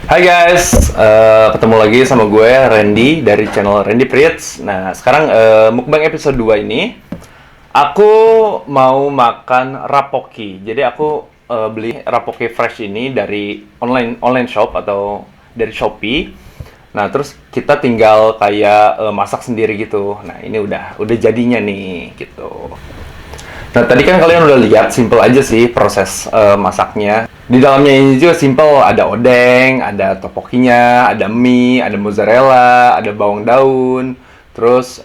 Hai guys, ketemu lagi sama gue Randy dari channel Randy Prits. Nah sekarang mukbang episode 2 ini aku mau makan rapoki. Jadi aku beli rapoki fresh ini dari online shop atau dari Shopee. Nah terus kita tinggal kayak masak sendiri gitu. Nah ini udah jadinya nih gitu. Nah, tadi kan kalian udah lihat, simple aja sih proses masaknya. Di dalamnya ini juga simple, ada odeng, ada topokinya, ada mie, ada mozzarella, ada bawang daun, terus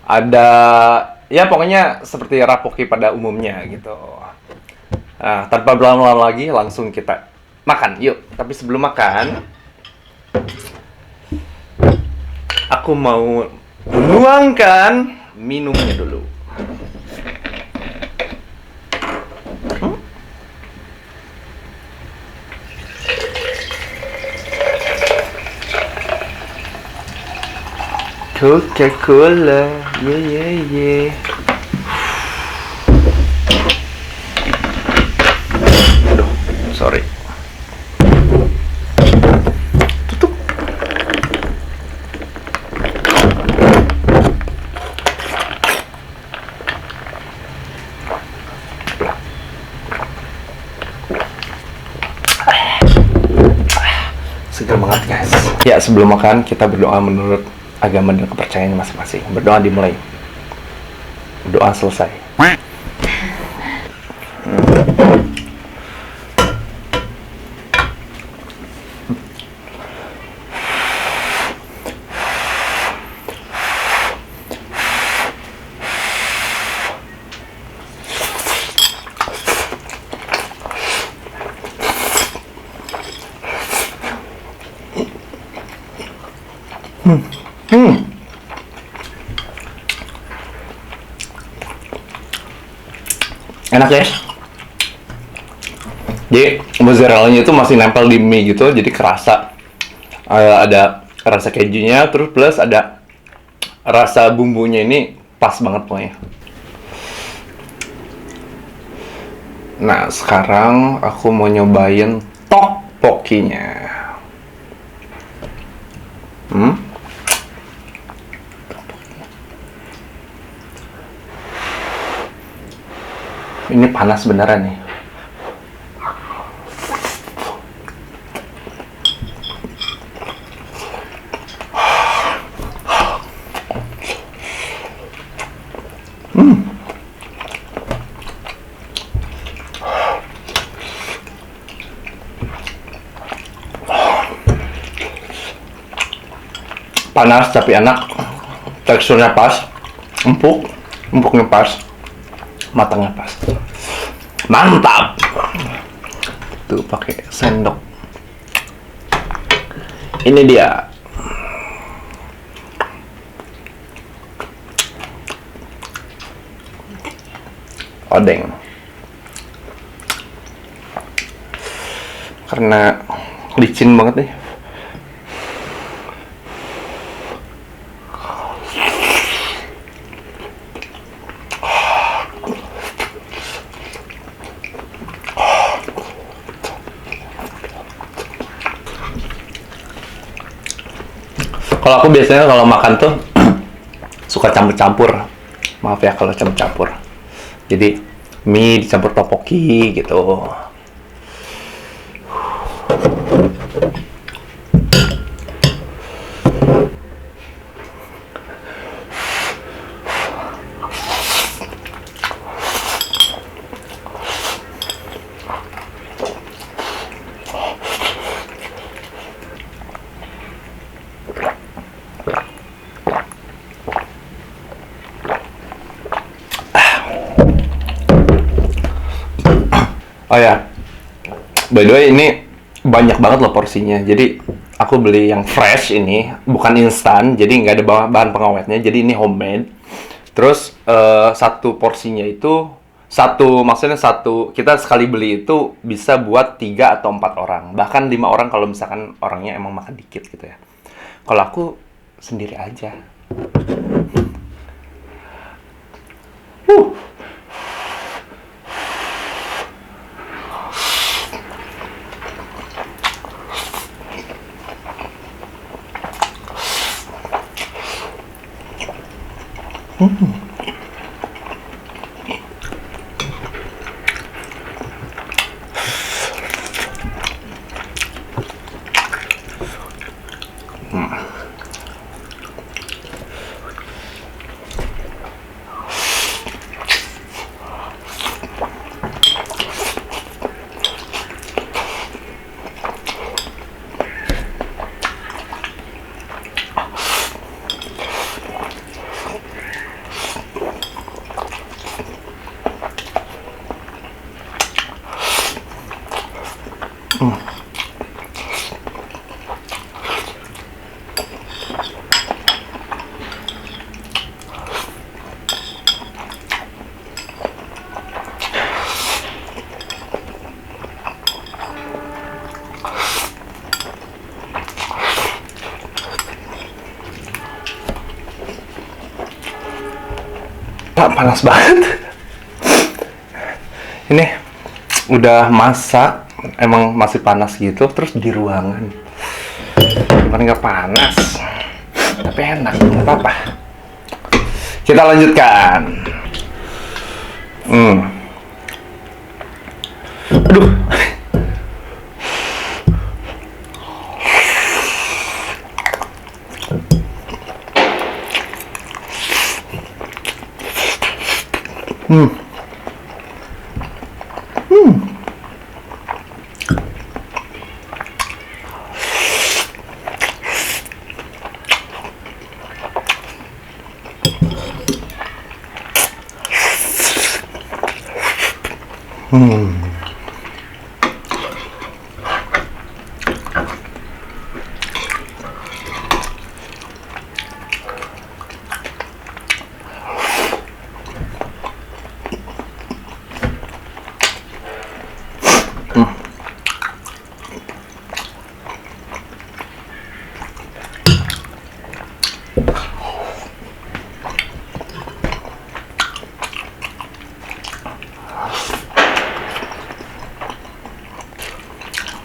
ada ya pokoknya seperti rapoki pada umumnya gitu. Nah, tanpa berlama-lama lagi, langsung kita makan. Yuk, tapi sebelum makan, aku mau menuangkan minumnya dulu. Coca-Cola, yeah yeah yeah. Aduh, sorry. Tutup. Segar banget guys. Ya sebelum makan kita berdoa menurut agama dan kepercayaan masing-masing. Berdoa dimulai. Doa selesai. Enak ya. Jadi mozzarella-nya itu masih nempel di mie gitu, jadi kerasa ada rasa kejunya, terus plus ada rasa bumbunya ini pas banget pokoknya. Nah, sekarang aku mau nyobain tteokbokkinya. Hmm? Ini panas beneran nih. Panas tapi enak. Teksturnya pas, empuknya pas, matangnya pas. Mantap. Tuh pakai sendok. Ini dia. Odeng. Karena licin banget nih. Kalau aku biasanya kalau makan tuh suka campur-campur. Maaf ya kalau campur-campur. Jadi mie dicampur topoki gitu. Oh ya, by the way ini banyak banget loh porsinya. Jadi aku beli yang fresh ini, bukan instan, jadi nggak ada bahan pengawetnya. Jadi ini homemade. Terus satu porsinya itu maksudnya satu kita sekali beli itu bisa buat 3 atau 4 orang, bahkan 5 orang kalau misalkan orangnya emang makan dikit gitu ya. Kalau aku sendiri aja. Panas banget. Ini udah masak, emang masih panas gitu, terus di ruangan. Gimana nggak panas? Tapi enak, nggak apa-apa. Kita lanjutkan. Aduh.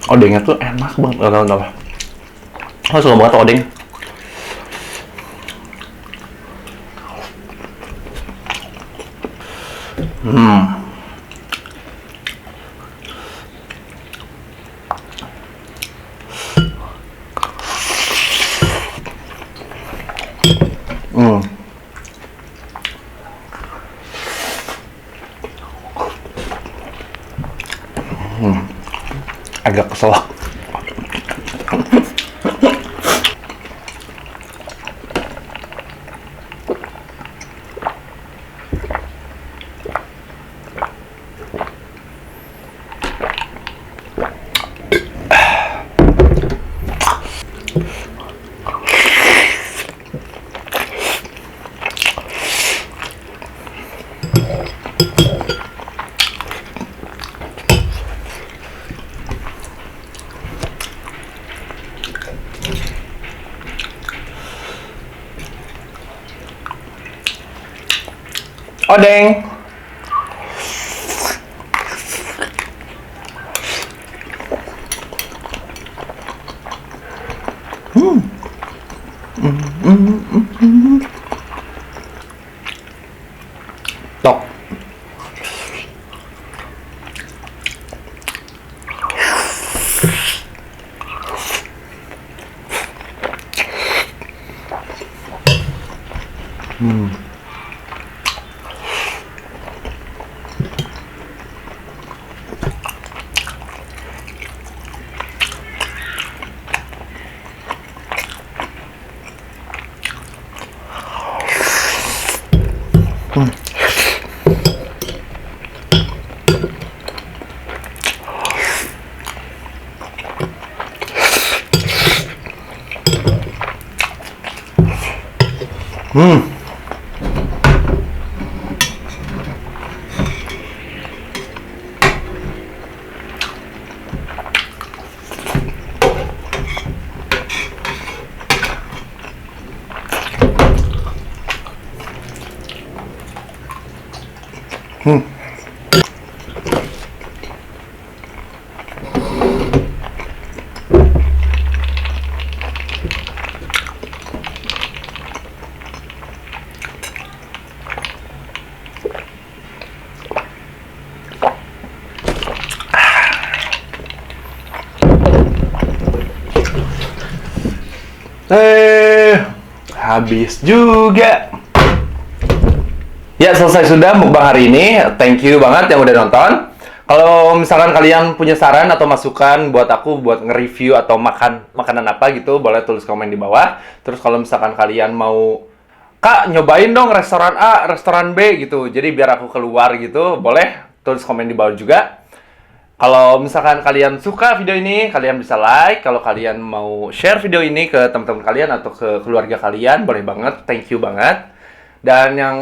Odengnya tuh enak banget, gak tau kenapa. Aku suka banget odeng. Agak kesel. Odeng. Tok. Habis juga. Ya, selesai sudah mukbang hari ini. Thank you banget yang udah nonton. Kalau misalkan kalian punya saran atau masukan buat aku buat nge-review atau makanan apa gitu, boleh tulis komen di bawah. Terus kalau misalkan kalian mau, Kak, nyobain dong restoran A, restoran B gitu. Jadi biar aku keluar gitu, boleh tulis komen di bawah juga. Kalau misalkan kalian suka video ini, kalian bisa like. Kalau kalian mau share video ini ke teman-teman kalian atau ke keluarga kalian, boleh banget. Thank you banget. Dan yang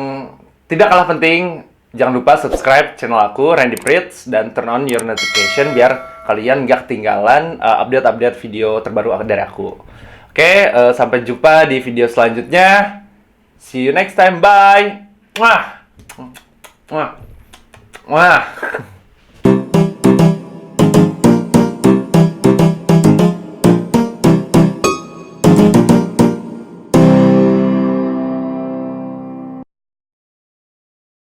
tidak kalah penting, jangan lupa subscribe channel aku, Randy Pritz, dan turn on your notification biar kalian gak ketinggalan update-update video terbaru dari aku. Oke, sampai jumpa di video selanjutnya. See you next time. Bye. Mwah. Mwah. Mwah.